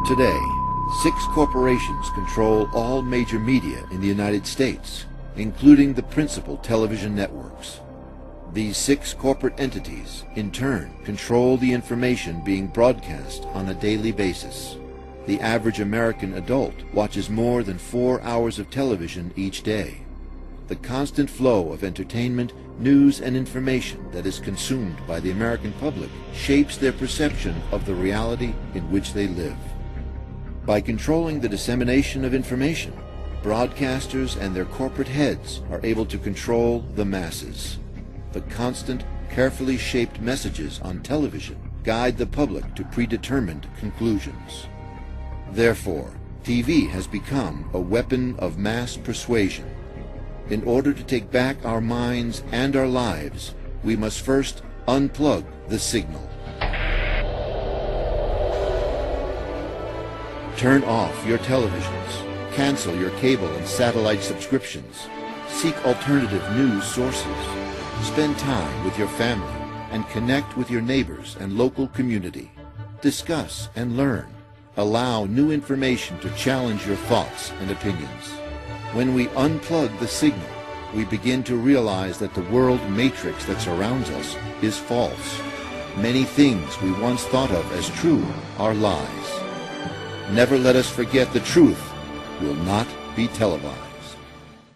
Today, 6 corporations control all major media in the United States, including the principal television networks. These 6 corporate entities, in turn, control the information being broadcast on a daily basis. The average American adult watches more than 4 hours of television each day. The constant flow of entertainment, news, and information that is consumed by the American public shapes their perception of the reality in which they live. By controlling the dissemination of information, broadcasters and their corporate heads are able to control the masses. The constant, carefully shaped messages on television guide the public to predetermined conclusions. Therefore, TV has become a weapon of mass persuasion. In order to take back our minds and our lives, we must first unplug the signal. Turn off your televisions. Cancel your cable and satellite subscriptions. Seek alternative news sources. Spend time with your family and connect with your neighbors and local community. Discuss and learn. Allow new information to challenge your thoughts and opinions. When we unplug the signal, we begin to realize that the world matrix that surrounds us is false. Many things we once thought of as true are lies. Never let us forget the truth will not be televised.